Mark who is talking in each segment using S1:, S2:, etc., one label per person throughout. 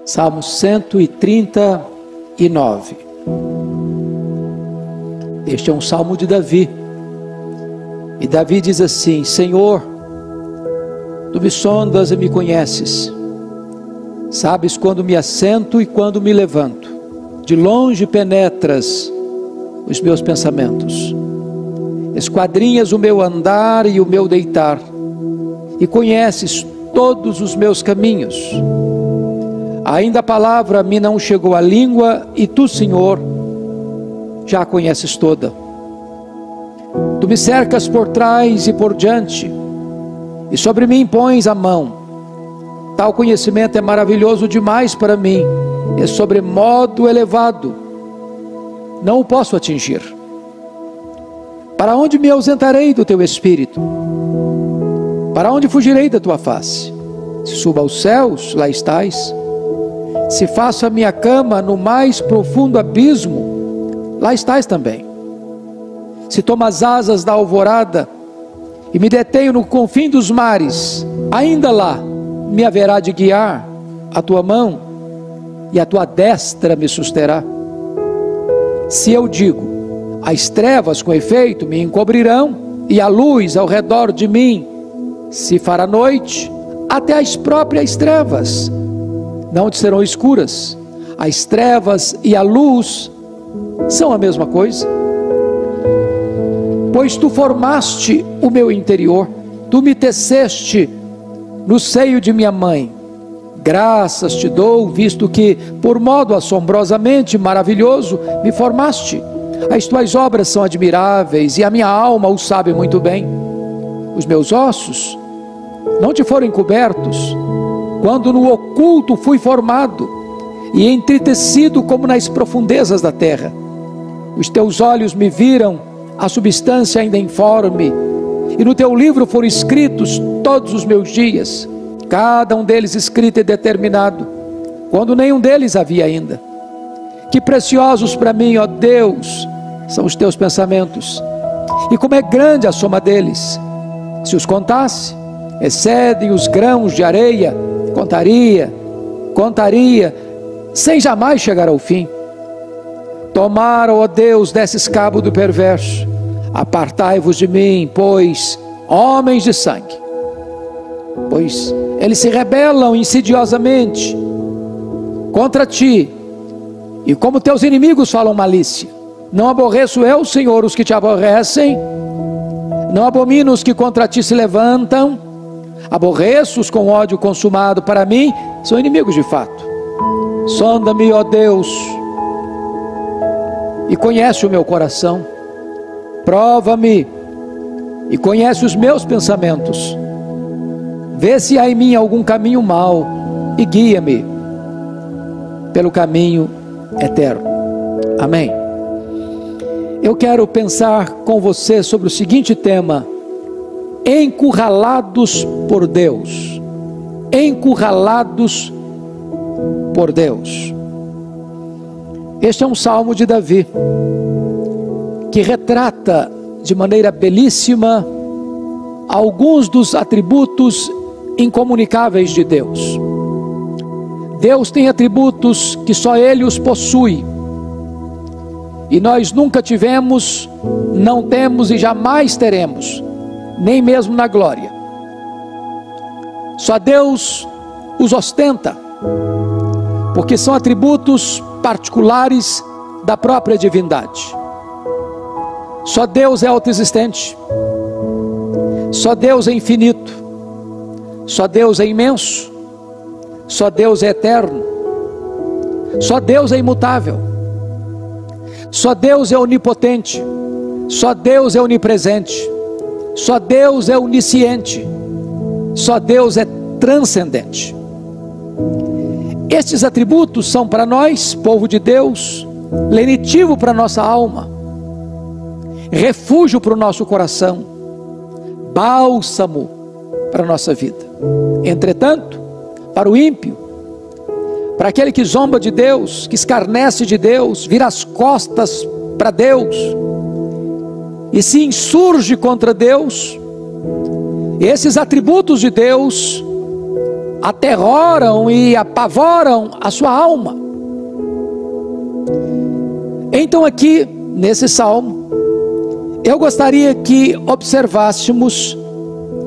S1: Salmo 139. Este é um salmo de Davi. E Davi diz assim: Senhor, Tu me sondas e me conheces. Sabes quando me assento e quando me levanto. De longe penetras os meus pensamentos. Esquadrinhas o meu andar e o meu deitar. E conheces todos os meus caminhos. Ainda a palavra me não chegou à língua, e Tu, Senhor, já a conheces toda. Tu me cercas por trás e por diante, e sobre mim pões a mão. Tal conhecimento é maravilhoso demais para mim, é sobremodo elevado, não o posso atingir. Para onde me ausentarei do Teu Espírito? Para onde fugirei da Tua face? Se subo aos céus, lá estás. Se faço a minha cama no mais profundo abismo, lá estás também. Se tomo as asas da alvorada e me detenho no confim dos mares, ainda lá me haverá de guiar a Tua mão, e a Tua destra me susterá. Se eu digo, as trevas com efeito me encobrirão, e a luz ao redor de mim se fará noite, até as próprias trevas não te serão escuras. As trevas e a luz são a mesma coisa. Pois Tu formaste o meu interior, Tu me teceste no seio de minha mãe. Graças Te dou, visto que por modo assombrosamente maravilhoso me formaste. As Tuas obras são admiráveis, e a minha alma o sabe muito bem. Os meus ossos não Te foram encobertos, quando no oculto fui formado e entretecido como nas profundezas da terra. Os Teus olhos me viram a substância ainda informe, e no Teu livro foram escritos todos os meus dias, cada um deles escrito e determinado, quando nenhum deles havia ainda. Que preciosos para mim, ó Deus, são os Teus pensamentos, e como é grande a soma deles. Se os contasse, excedem os grãos de areia. Contaria, sem jamais chegar ao fim. Tomara, ó Deus, desses cabo do perverso. Apartai-vos de mim, pois, homens de sangue. Pois eles se rebelam insidiosamente contra Ti, e como Teus inimigos falam malícia. Não aborreço eu, Senhor, os que Te aborrecem, não abomino os que contra Ti se levantam. Aborreço-os com ódio consumado. Para mim são inimigos de fato. Sonda-me, ó Deus, e conhece o meu coração. Prova-me e conhece os meus pensamentos. Vê se há em mim algum caminho mau, e guia-me pelo caminho eterno. Amém. Eu quero pensar com você sobre o seguinte tema: encurralados por Deus. Encurralados por Deus. Este é um salmo de Davi, que retrata de maneira belíssima alguns dos atributos incomunicáveis de Deus. Deus tem atributos que só Ele os possui, e nós nunca tivemos, não temos e jamais teremos, nem mesmo na glória. Só Deus os ostenta, porque são atributos particulares da própria divindade. Só Deus é autoexistente, só Deus é infinito, só Deus é imenso, só Deus é eterno, só Deus é imutável, só Deus é onipotente, só Deus é onipresente, só Deus é onisciente, só Deus é transcendente. Estes atributos são para nós, povo de Deus, lenitivo para nossa alma, refúgio para o nosso coração, bálsamo para a nossa vida. Entretanto, para o ímpio, para aquele que zomba de Deus, que escarnece de Deus, vira as costas para Deus e se insurge contra Deus, esses atributos de Deus aterroram e apavoram a sua alma. Então aqui, nesse salmo, eu gostaria que observássemos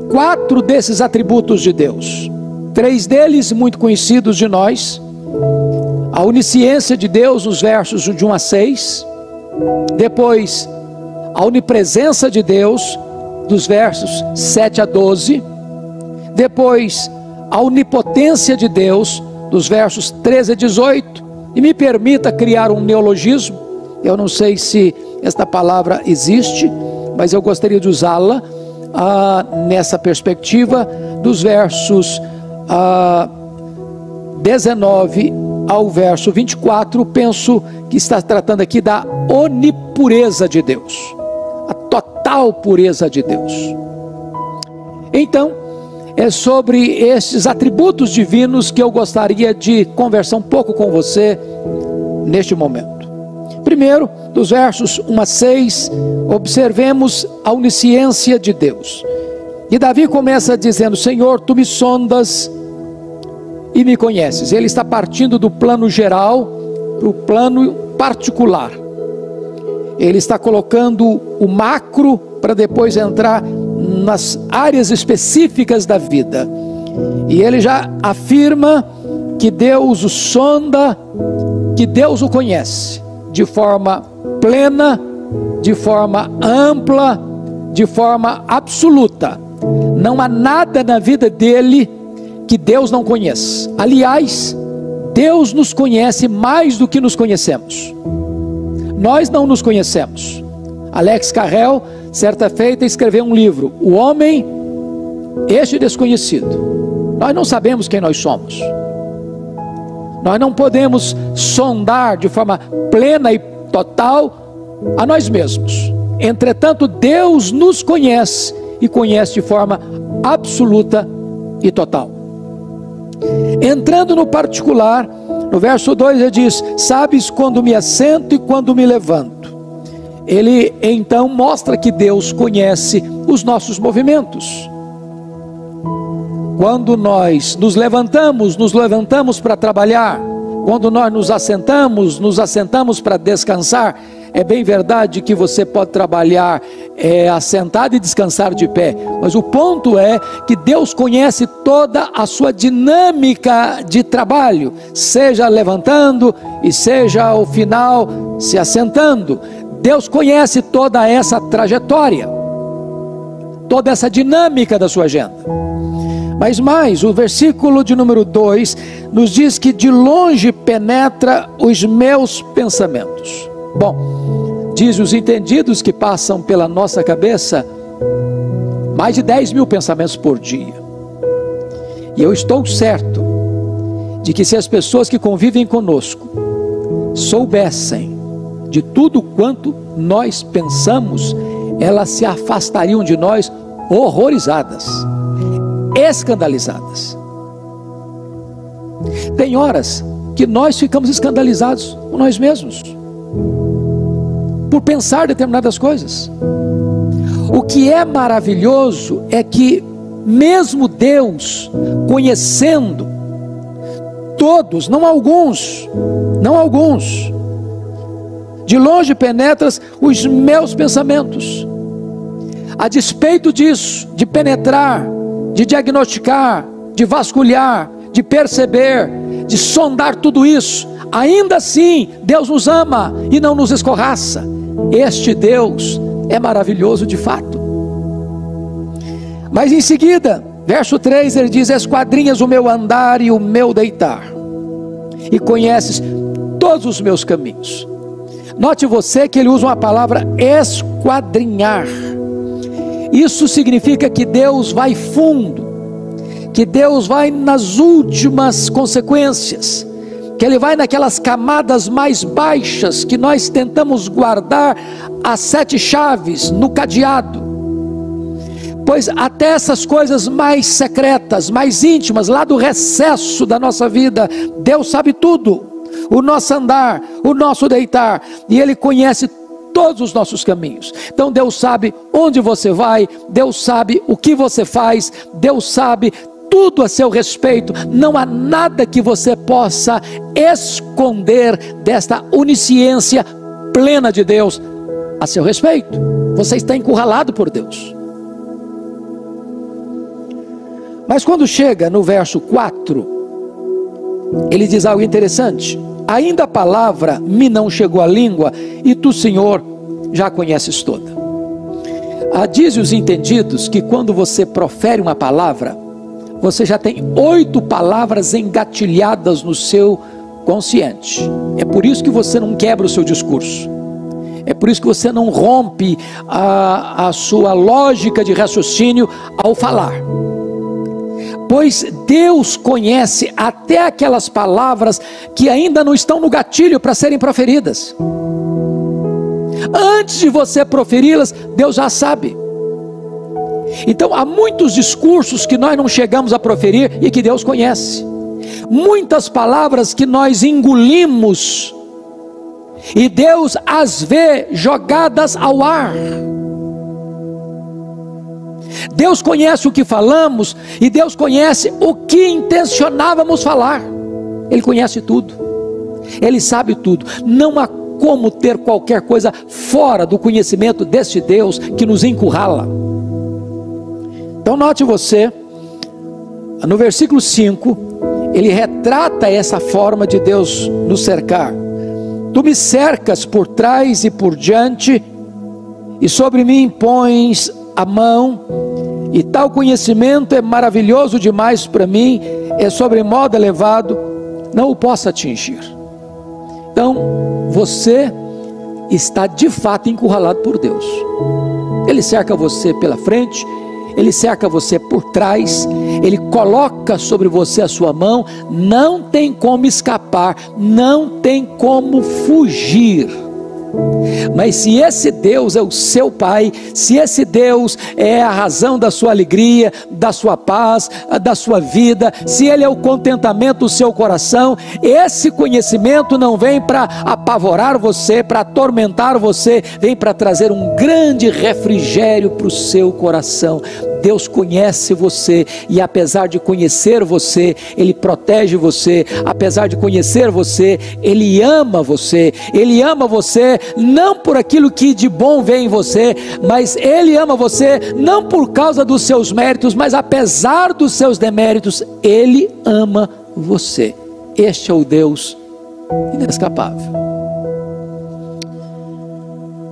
S1: 4 desses atributos de Deus. 3 deles muito conhecidos de nós: a onisciência de Deus, nos versos de 1 a 6. Depois, a onipresença de Deus, dos versos 7 a 12. Depois, a onipotência de Deus, dos versos 13 a 18. E me permita criar um neologismo. Eu não sei se esta palavra existe, mas eu gostaria de usá-la nessa perspectiva, dos versos 19 ao verso 24. Penso que está tratando aqui da onipureza de Deus, a total pureza de Deus. Então, é sobre esses atributos divinos que eu gostaria de conversar um pouco com você neste momento. Primeiro, dos versos 1 a 6, observemos a onisciência de Deus. E Davi começa dizendo: Senhor, tu me sondas e me conheces. Ele está partindo do plano geral para o plano particular. Ele está colocando o macro para depois entrar nas áreas específicas da vida. E ele já afirma que Deus o sonda, que Deus o conhece de forma plena, de forma ampla, de forma absoluta. Não há nada na vida dele que Deus não conheça. Aliás, Deus nos conhece mais do que nos conhecemos. Nós não nos conhecemos. Alex Carrel, certa feita, escreveu um livro, O Homem, Este Desconhecido. Nós não sabemos quem nós somos. Nós não podemos sondar de forma plena e total a nós mesmos. Entretanto, Deus nos conhece e conhece de forma absoluta e total. Entrando no particular, no verso 2 ele diz: sabes quando me assento e quando me levanto. Ele então mostra que Deus conhece os nossos movimentos. Quando nós nos levantamos para trabalhar. Quando nós nos assentamos para descansar. É bem verdade que você pode trabalhar assentado e descansar de pé, mas o ponto é que Deus conhece toda a sua dinâmica de trabalho, seja levantando e seja ao final se assentando. Deus conhece toda essa trajetória, toda essa dinâmica da sua agenda. Mas mais, o versículo de número 2 nos diz que de longe penetra os meus pensamentos. Bom, diz os entendidos que passam pela nossa cabeça mais de 10.000 pensamentos por dia. E eu estou certo de que se as pessoas que convivem conosco soubessem de tudo quanto nós pensamos, elas se afastariam de nós horrorizadas, escandalizadas. Tem horas que nós ficamos escandalizados com nós mesmos, por pensar determinadas coisas. O que é maravilhoso é que mesmo Deus conhecendo todos, não alguns, de longe penetras os meus pensamentos. A despeito disso, de penetrar, de diagnosticar, de vasculhar, de perceber, de sondar tudo isso, ainda assim Deus nos ama e não nos escorraça. Este Deus é maravilhoso de fato. Mas em seguida, verso 3, ele diz: esquadrinhas o meu andar e o meu deitar, e conheces todos os meus caminhos. Note você que ele usa uma palavra esquadrinhar. Isso significa que Deus vai fundo, que Deus vai nas últimas consequências, que Ele vai naquelas camadas mais baixas que nós tentamos guardar as 7 chaves no cadeado. Pois até essas coisas mais secretas, mais íntimas, lá do recesso da nossa vida, Deus sabe tudo. O nosso andar, o nosso deitar, e Ele conhece todos os nossos caminhos. Então Deus sabe onde você vai, Deus sabe o que você faz, Deus sabe tudo a seu respeito. Não há nada que você possa esconder desta onisciência plena de Deus a seu respeito. Você está encurralado por Deus. Mas quando chega no verso 4, ele diz algo interessante: ainda a palavra me não chegou à língua, e tu, Senhor, já a conheces toda. Diz os entendidos que quando você profere uma palavra, você já tem 8 palavras engatilhadas no seu consciente. É por isso que você não quebra o seu discurso. É por isso que você não rompe a sua lógica de raciocínio ao falar. Pois Deus conhece até aquelas palavras que ainda não estão no gatilho para serem proferidas. Antes de você proferi-las, Deus já sabe. Então há muitos discursos que nós não chegamos a proferir e que Deus conhece. Muitas palavras que nós engolimos e Deus as vê jogadas ao ar. Deus conhece o que falamos e Deus conhece o que intencionávamos falar. Ele conhece tudo, Ele sabe tudo. Não há como ter qualquer coisa fora do conhecimento deste Deus que nos encurrala. Então note você, no versículo 5, ele retrata essa forma de Deus nos cercar. Tu me cercas por trás e por diante, e sobre mim pões a mão, e tal conhecimento é maravilhoso demais para mim, é sobremodo elevado, não o posso atingir. Então, você está de fato encurralado por Deus. Ele cerca você pela frente, Ele cerca você por trás, Ele coloca sobre você a sua mão, não tem como escapar, não tem como fugir. Mas se esse Deus é o seu Pai, se esse Deus é a razão da sua alegria, da sua paz, da sua vida, se Ele é o contentamento do seu coração, esse conhecimento não vem para apavorar você, para atormentar você, vem para trazer um grande refrigério para o seu coração. Deus conhece você, e apesar de conhecer você, Ele protege você. Apesar de conhecer você, Ele ama você. Ele ama você não por aquilo que de bom vem em você, mas Ele ama você não por causa dos seus méritos, mas apesar dos seus deméritos, Ele ama você. Este é o Deus inescapável.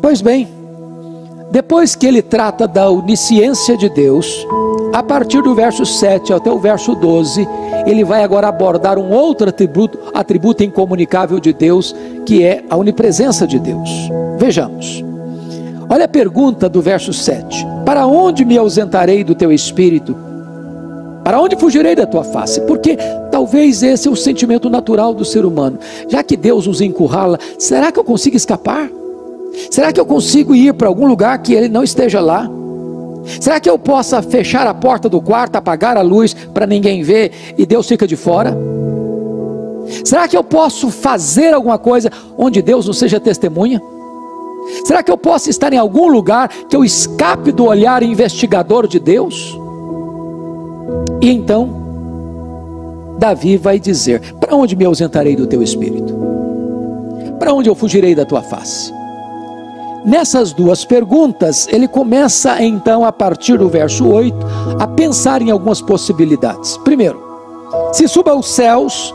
S1: Pois bem, depois que ele trata da onisciência de Deus, a partir do verso 7 até o verso 12, ele vai agora abordar um outro atributo incomunicável de Deus, que é a onipresença de Deus. Vejamos. Olha a pergunta do verso 7. Para onde me ausentarei do teu espírito? Para onde fugirei da tua face? Porque talvez esse é o sentimento natural do ser humano. Já que Deus nos encurrala, será que eu consigo escapar? Será que eu consigo ir para algum lugar que Ele não esteja lá? Será que eu possa fechar a porta do quarto, apagar a luz para ninguém ver e Deus fica de fora? Será que eu posso fazer alguma coisa onde Deus não seja testemunha? Será que eu posso estar em algum lugar que eu escape do olhar investigador de Deus? E então Davi vai dizer: para onde me ausentarei do teu espírito? Para onde eu fugirei da tua face? Nessas duas perguntas, ele começa então, a partir do verso 8, a pensar em algumas possibilidades. Primeiro, se suba aos céus,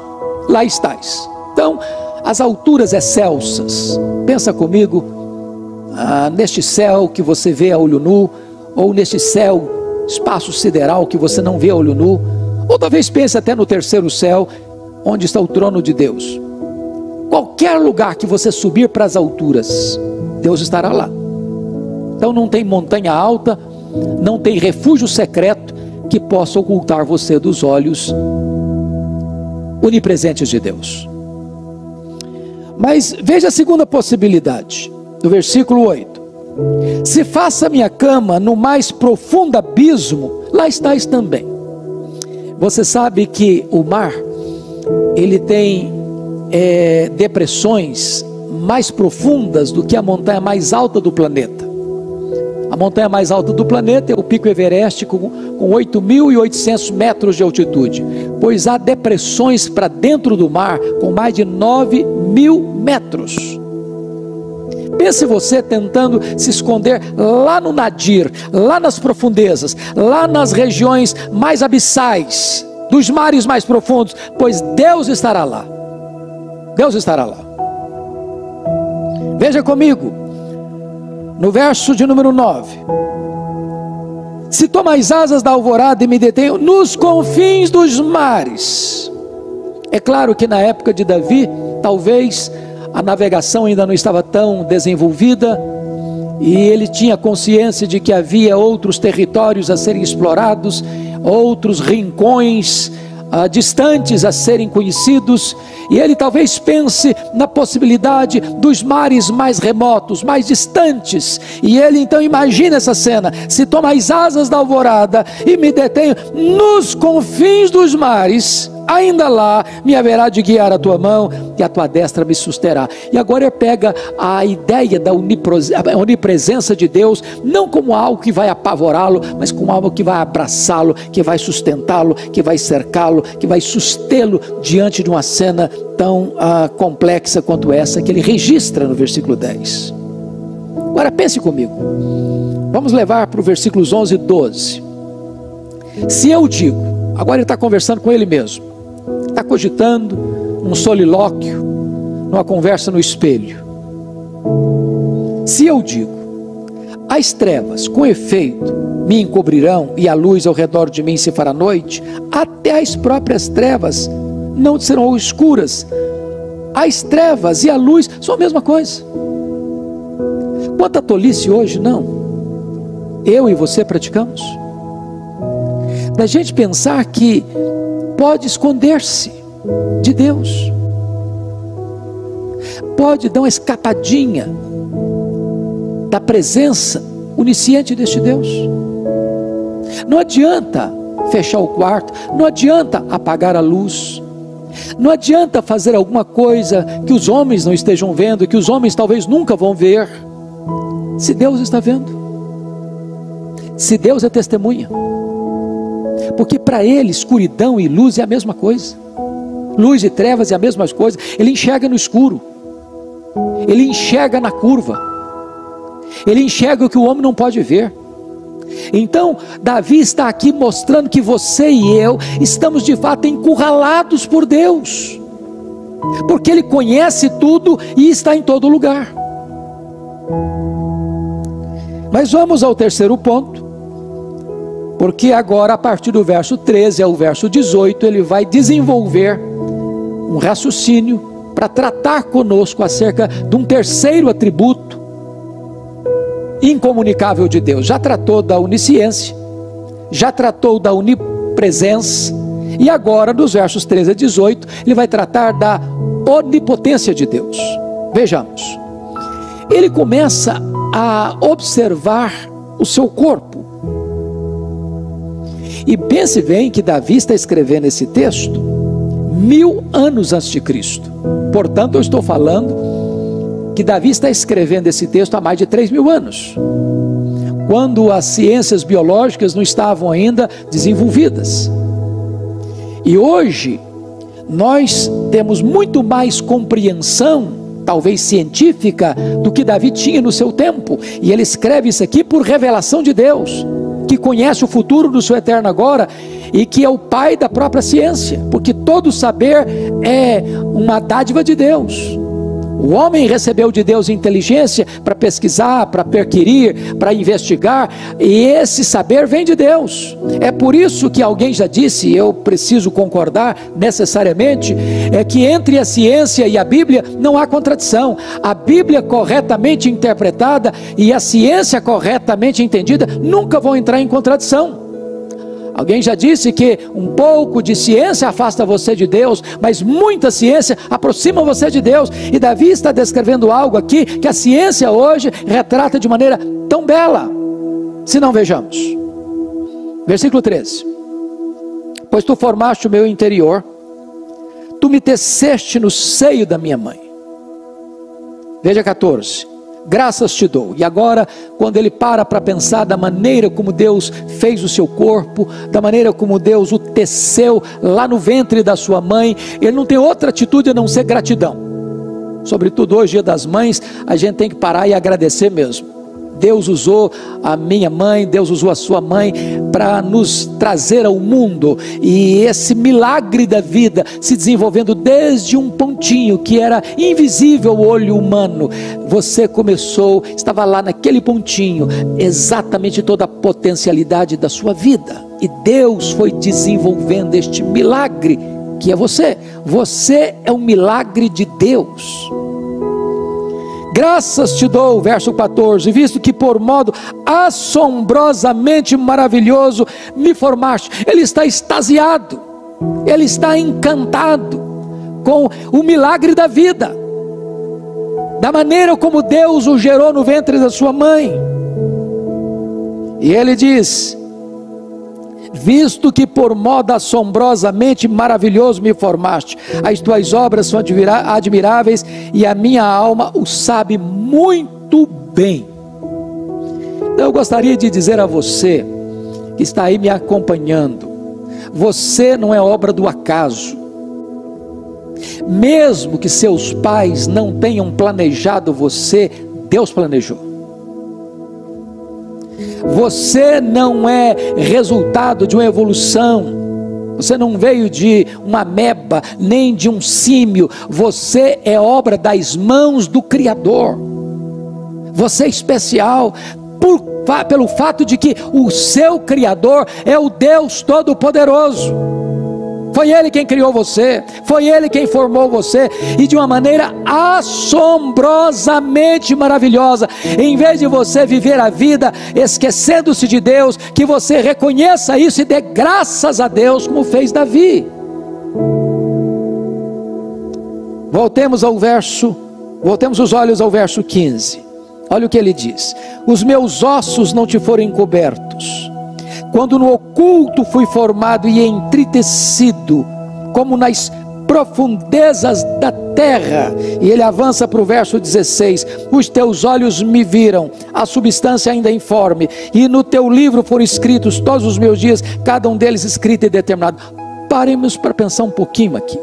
S1: lá estás. Então, as alturas excelsas. Pensa comigo, neste céu que você vê a olho nu, ou neste céu, espaço sideral que você não vê a olho nu, ou talvez pense até no terceiro céu, onde está o trono de Deus. Qualquer lugar que você subir para as alturas, Deus estará lá. Então não tem montanha alta, não tem refúgio secreto que possa ocultar você dos olhos onipresentes de Deus. Mas veja a segunda possibilidade, do versículo 8. Se faça minha cama no mais profundo abismo, lá estás também. Você sabe que o mar, ele tem depressões mais profundas do que a montanha mais alta do planeta. A montanha mais alta do planeta é o Pico Everest, com 8.800 metros de altitude, pois há depressões para dentro do mar com mais de 9.000 metros. Pense você tentando se esconder lá no Nadir, lá nas profundezas, lá nas regiões mais abissais, dos mares mais profundos, pois Deus estará lá. Deus estará lá. Veja comigo, no verso de número 9: se tomais asas da alvorada e me detenho nos confins dos mares. É claro que na época de Davi, talvez a navegação ainda não estava tão desenvolvida, e ele tinha consciência de que havia outros territórios a serem explorados, outros rincões distantes a serem conhecidos, e ele talvez pense na possibilidade dos mares mais remotos, mais distantes, e ele então imagina essa cena: se tomais asas da alvorada e me detenho nos confins dos mares, ainda lá me haverá de guiar a tua mão e a tua destra me susterá. E agora ele pega a ideia da onipresença de Deus, não como algo que vai apavorá-lo, mas como algo que vai abraçá-lo, que vai sustentá-lo, que vai cercá-lo, que vai sustê-lo diante de uma cena tão complexa quanto essa que ele registra no versículo 10. Agora pense comigo, vamos levar para os versículos 11 e 12. Se eu digo, agora ele está conversando com ele mesmo, está cogitando, num solilóquio, numa conversa no espelho. Se eu digo, as trevas com efeito me encobrirão e a luz ao redor de mim se fará noite, até as próprias trevas não serão escuras. As trevas e a luz são a mesma coisa. Quanta tolice hoje, não? Eu e você praticamos. Da gente pensar que pode esconder-se de Deus, pode dar uma escapadinha da presença onisciente deste Deus. Não adianta fechar o quarto, não adianta apagar a luz, não adianta fazer alguma coisa que os homens não estejam vendo, que os homens talvez nunca vão ver, se Deus está vendo, se Deus é testemunha. Porque para ele escuridão e luz é a mesma coisa, luz e trevas é a mesma coisa. Ele enxerga no escuro, ele enxerga na curva, ele enxerga o que o homem não pode ver. Então Davi está aqui mostrando que você e eu estamos de fato encurralados por Deus, porque ele conhece tudo e está em todo lugar. Mas vamos ao terceiro ponto, porque agora a partir do verso 13 ao verso 18 ele vai desenvolver um raciocínio para tratar conosco acerca de um terceiro atributo incomunicável de Deus. Já tratou da onisciência, já tratou da onipresença, e agora nos versos 13 a 18 ele vai tratar da onipotência de Deus. Vejamos, ele começa a observar o seu corpo. E pense bem que Davi está escrevendo esse texto 1000 anos antes de Cristo. Portanto, eu estou falando que Davi está escrevendo esse texto há mais de 3.000 anos, quando as ciências biológicas não estavam ainda desenvolvidas. E hoje nós temos muito mais compreensão, talvez científica, do que Davi tinha no seu tempo. E ele escreve isso aqui por revelação de Deus, que conhece o futuro do seu eterno agora e que é o pai da própria ciência, porque todo saber é uma dádiva de Deus. O homem recebeu de Deus inteligência para pesquisar, para perquirir, para investigar, e esse saber vem de Deus. É por isso que alguém já disse, e eu preciso concordar necessariamente, é que entre a ciência e a Bíblia não há contradição. A Bíblia corretamente interpretada e a ciência corretamente entendida nunca vão entrar em contradição. Alguém já disse que um pouco de ciência afasta você de Deus, mas muita ciência aproxima você de Deus. E Davi está descrevendo algo aqui que a ciência hoje retrata de maneira tão bela. Se não, vejamos. Versículo 13. Pois tu formaste o meu interior, tu me teceste no seio da minha mãe. Veja 14. graças te dou. E agora, quando ele para pensar da maneira como Deus fez o seu corpo, da maneira como Deus o teceu lá no ventre da sua mãe, ele não tem outra atitude a não ser gratidão. Sobretudo hoje, Dia das Mães, a gente tem que parar e agradecer mesmo. Deus usou a minha mãe, Deus usou a sua mãe para nos trazer ao mundo, e esse milagre da vida se desenvolvendo desde um pontinho que era invisível ao olho humano. Você começou, estava lá naquele pontinho, exatamente toda a potencialidade da sua vida, e Deus foi desenvolvendo este milagre que é você. Você é um milagre de Deus. Graças te dou, verso 14, visto que por modo assombrosamente maravilhoso me formaste. Ele está extasiado, ele está encantado com o milagre da vida, da maneira como Deus o gerou no ventre da sua mãe. E ele diz: visto que por modo assombrosamente maravilhoso me formaste, as tuas obras são admiráveis, e a minha alma o sabe muito bem. Então eu gostaria de dizer a você que está aí me acompanhando: você não é obra do acaso. Mesmo que seus pais não tenham planejado você, Deus planejou. Você não é resultado de uma evolução, você não veio de uma ameba, nem de um símio. Você é obra das mãos do Criador. Você é especial pelo fato de que o seu Criador é o Deus Todo-Poderoso. Foi Ele quem criou você, foi Ele quem formou você, e de uma maneira assombrosamente maravilhosa. Em vez de você viver a vida esquecendo-se de Deus, que você reconheça isso e dê graças a Deus, como fez Davi. Voltemos os olhos ao verso 15. Olha o que ele diz: os meus ossos não te foram encobertos, quando no oculto fui formado e entritecido, como nas profundezas da terra. E ele avança para o verso 16: os teus olhos me viram, a substância ainda informe, e no teu livro foram escritos todos os meus dias, cada um deles escrito e determinado. Paremos para pensar um pouquinho aqui.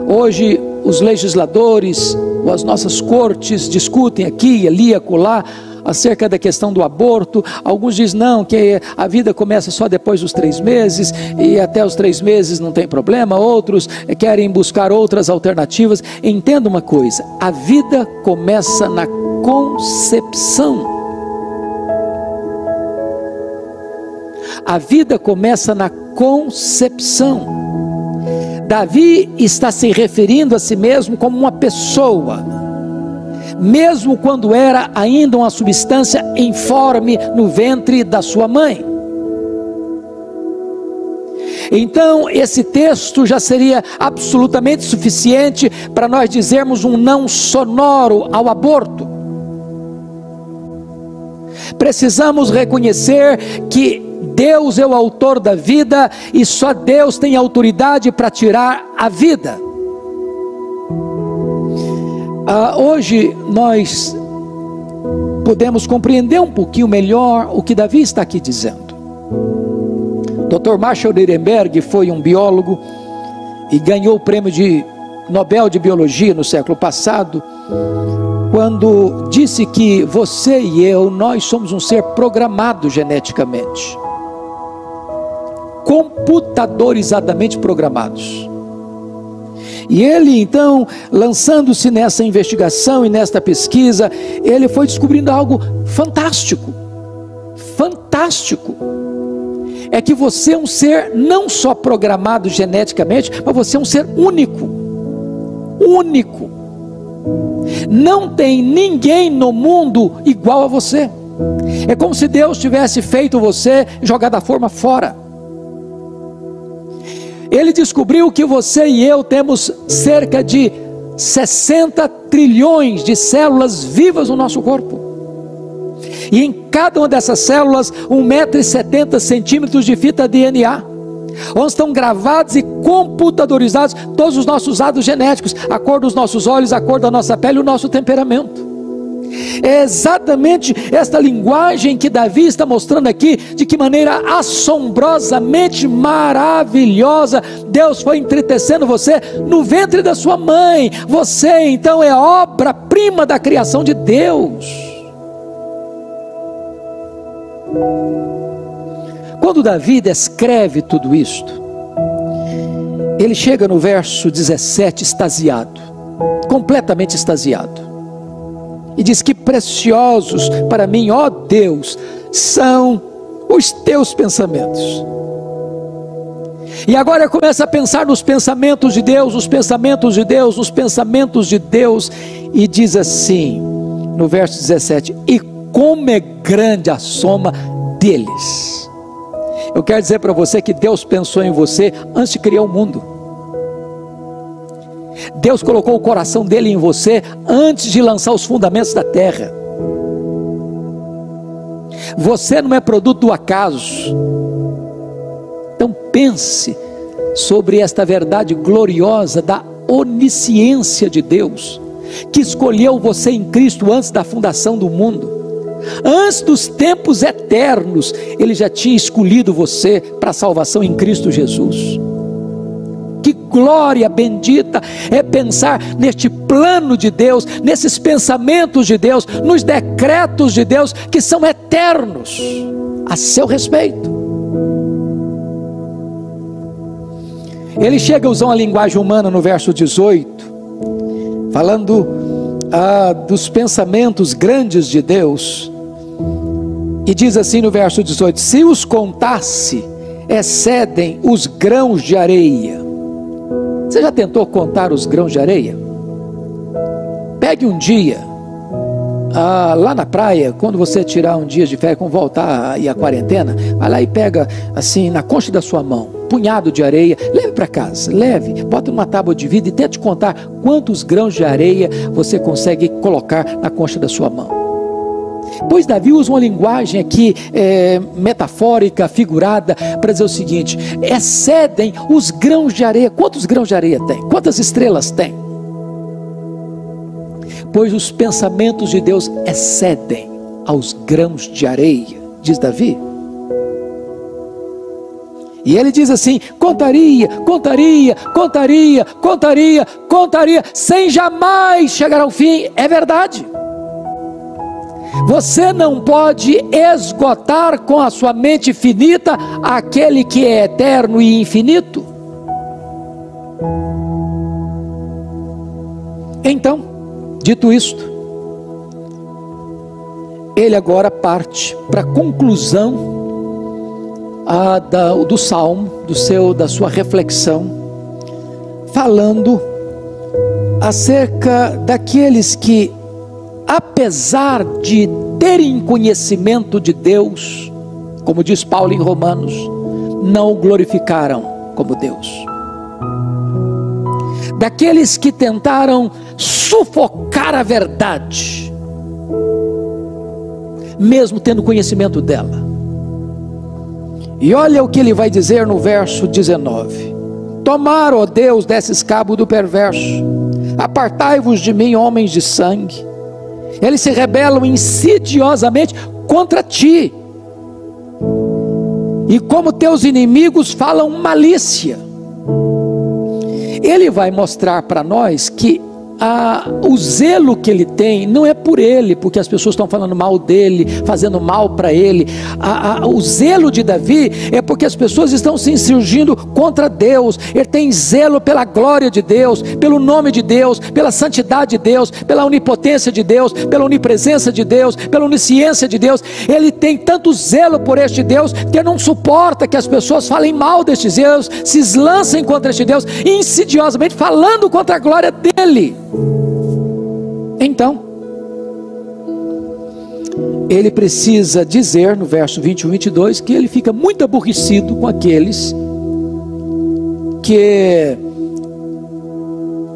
S1: Hoje os legisladores, ou as nossas cortes, discutem aqui, ali, acolá, acerca da questão do aborto. Alguns dizem não, que a vida começa só depois dos 3 meses, e até os 3 meses não tem problema. Outros querem buscar outras alternativas. Entenda uma coisa: a vida começa na concepção. A vida começa na concepção. Davi está se referindo a si mesmo como uma pessoa, mesmo quando era ainda uma substância informe no ventre da sua mãe. Então esse texto já seria absolutamente suficiente para nós dizermos um não sonoro ao aborto. Precisamos reconhecer que Deus é o autor da vida, e só Deus tem autoridade para tirar a vida. Hoje nós podemos compreender um pouquinho melhor o que Davi está aqui dizendo. Dr. Marshall Nirenberg foi um biólogo e ganhou o prêmio Nobel de Biologia no século passado, quando disse que você e eu, nós somos um ser programado geneticamente, computadorizadamente programados. E ele então, lançando-se nessa investigação e nesta pesquisa, ele foi descobrindo algo fantástico. Fantástico. É que você é um ser não só programado geneticamente, mas você é um ser único. Único. Não tem ninguém no mundo igual a você. É como se Deus tivesse feito você e jogado a forma fora. Ele descobriu que você e eu temos cerca de 60 trilhões de células vivas no nosso corpo. E em cada uma dessas células, 1,70 m de fita DNA, onde estão gravados e computadorizados todos os nossos dados genéticos, a cor dos nossos olhos, a cor da nossa pele, o nosso temperamento. É exatamente esta linguagem que Davi está mostrando aqui, de que maneira assombrosamente maravilhosa Deus foi entretecendo você no ventre da sua mãe. Você então é obra-prima da criação de Deus. Quando Davi descreve tudo isto, ele chega no verso 17 extasiado, completamente extasiado, e diz: que preciosos para mim, ó Deus, são os teus pensamentos. E agora ele começa a pensar nos pensamentos de Deus, nos pensamentos de Deus, nos pensamentos de Deus, e diz assim, no verso 17: e como é grande a soma deles. Eu quero dizer para você que Deus pensou em você antes de criar o mundo. Deus colocou o coração dele em você antes de lançar os fundamentos da terra. Você não é produto do acaso. Então pense sobre esta verdade gloriosa da onisciência de Deus, que escolheu você em Cristo antes da fundação do mundo. Antes dos tempos eternos, Ele já tinha escolhido você para a salvação em Cristo Jesus. Que glória bendita é pensar neste plano de Deus, nesses pensamentos de Deus, nos decretos de Deus que são eternos a seu respeito. Ele chega a usar uma linguagem humana no verso 18, falando dos pensamentos grandes de Deus, e diz assim no verso 18: se os contasse, excedem os grãos de areia. Você já tentou contar os grãos de areia? Pegue um dia, lá na praia, quando você tirar um dia de férias, quando voltar aí a quarentena, vai lá e pega assim na concha da sua mão, punhado de areia, leve para casa, leve, bota numa tábua de vidro e tente contar quantos grãos de areia você consegue colocar na concha da sua mão. Pois Davi usa uma linguagem aqui metafórica, figurada, para dizer o seguinte: excedem os grãos de areia. Quantos grãos de areia tem? Quantas estrelas tem? Pois os pensamentos de Deus excedem aos grãos de areia, diz Davi. E ele diz assim: contaria, sem jamais chegar ao fim. É verdade. Você não pode esgotar com a sua mente finita aquele que é eterno e infinito. Então, dito isto, ele agora parte para a conclusão do salmo, da sua reflexão, falando acerca daqueles que, apesar de terem conhecimento de Deus, como diz Paulo em Romanos, não o glorificaram como Deus. Daqueles que tentaram sufocar a verdade, mesmo tendo conhecimento dela. E olha o que ele vai dizer no verso 19: tomar, ó Deus, desses cabo do perverso, apartai-vos de mim, homens de sangue. Eles se rebelam insidiosamente contra ti, e como teus inimigos falam malícia. Ele vai mostrar para nós que o zelo que ele tem não é por ele, porque as pessoas estão falando mal dele, fazendo mal para ele. O zelo de Davi é porque as pessoas estão se insurgindo contra Deus. Ele tem zelo pela glória de Deus, pelo nome de Deus, pela santidade de Deus, pela onipotência de Deus, pela onipresença de Deus, pela onisciência de Deus. Ele tem tanto zelo por este Deus que não suporta que as pessoas falem mal deste Deus, se lancem contra este Deus, insidiosamente falando contra a glória dele. Então, ele precisa dizer no verso 21 e 22 que ele fica muito aborrecido com aqueles que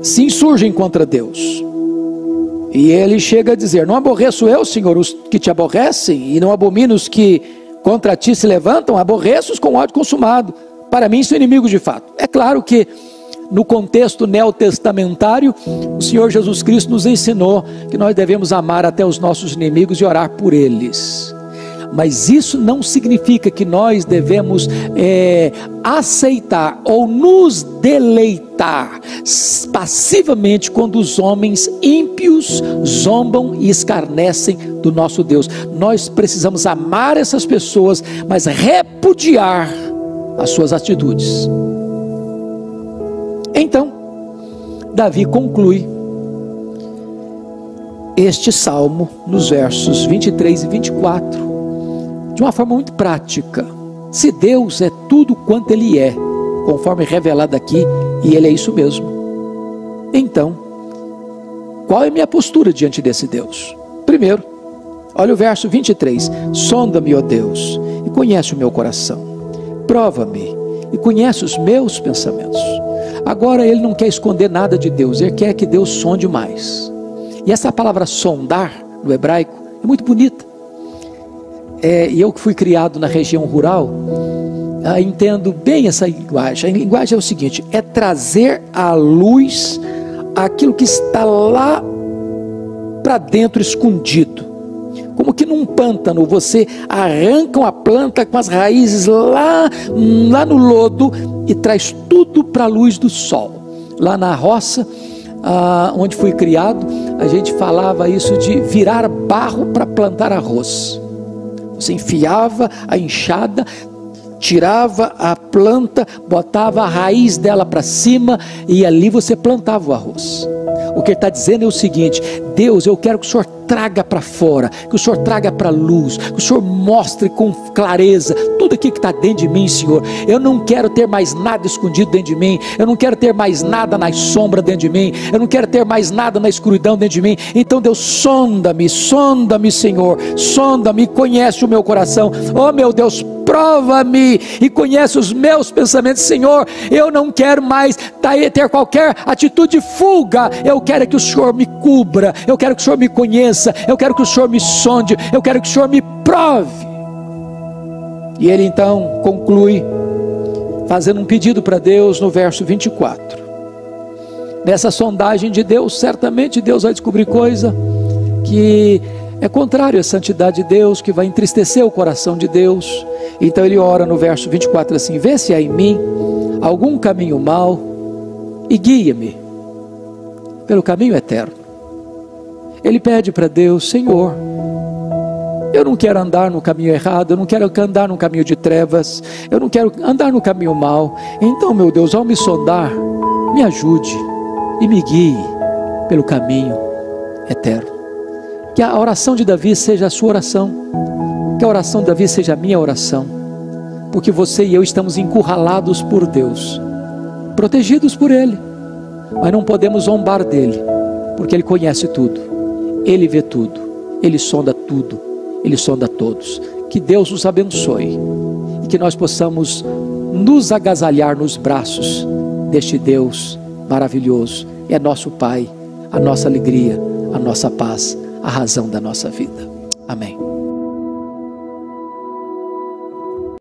S1: se insurgem contra Deus. E ele chega a dizer: não aborreço eu, Senhor, os que te aborrecem, e não abomino os que contra ti se levantam, aborreço-os com ódio consumado. Para mim são inimigos de fato. É claro que no contexto neotestamentário, o Senhor Jesus Cristo nos ensinou que nós devemos amar até os nossos inimigos e orar por eles. Mas isso não significa que nós devemos aceitar ou nos deleitar passivamente quando os homens ímpios zombam e escarnecem do nosso Deus. Nós precisamos amar essas pessoas, mas repudiar as suas atitudes. Então, Davi conclui este salmo nos versos 23 e 24 de uma forma muito prática. Se Deus é tudo quanto Ele é, conforme revelado aqui, e Ele é isso mesmo, então, qual é a minha postura diante desse Deus? Primeiro, olha o verso 23, sonda-me, ó Deus, e conhece o meu coração, prova-me, e conhece os meus pensamentos. Agora ele não quer esconder nada de Deus, ele quer que Deus sonde mais. E essa palavra sondar, no hebraico, é muito bonita. E eu que fui criado na região rural, entendo bem essa linguagem. A linguagem é o seguinte: é trazer à luz aquilo que está lá para dentro escondido. Como que num pântano você arranca uma planta com as raízes lá no lodo e traz tudo para a luz do sol. Lá na roça, onde fui criado, a gente falava isso de virar barro para plantar arroz. Você enfiava a enxada, tirava a planta, botava a raiz dela para cima e ali você plantava o arroz. O que ele está dizendo é o seguinte: Deus, eu quero que o Senhor traga para fora, que o Senhor traga para a luz, que o Senhor mostre com clareza tudo aquilo que está dentro de mim, Senhor. Eu não quero ter mais nada escondido dentro de mim, eu não quero ter mais nada na sombra dentro de mim, eu não quero ter mais nada na escuridão dentro de mim. Então Deus, sonda-me, Senhor, sonda-me, conhece o meu coração. Oh meu Deus, prova-me e conhece os meus pensamentos, Senhor. Eu não quero mais ter qualquer atitude de fuga, eu quero que o Senhor me cubra, eu quero que o Senhor me conheça, eu quero que o Senhor me sonde, eu quero que o Senhor me prove. E ele então conclui fazendo um pedido para Deus no verso 24. Nessa sondagem de Deus, certamente Deus vai descobrir coisa que é contrário à santidade de Deus, que vai entristecer o coração de Deus. Então ele ora no verso 24 assim: vê se há em mim algum caminho mau e guia-me pelo caminho eterno. Ele pede para Deus: Senhor, eu não quero andar no caminho errado, eu não quero andar no caminho de trevas, eu não quero andar no caminho mau. Então, meu Deus, ao me sondar, me ajude e me guie pelo caminho eterno. Que a oração de Davi seja a sua oração, que a oração de Davi seja a minha oração, porque você e eu estamos encurralados por Deus, protegidos por Ele, mas não podemos zombar dEle, porque Ele conhece tudo, Ele vê tudo, Ele sonda tudo, Ele sonda todos. Que Deus nos abençoe e que nós possamos nos agasalhar nos braços deste Deus maravilhoso. É nosso Pai, a nossa alegria, a nossa paz, a razão da nossa vida. Amém.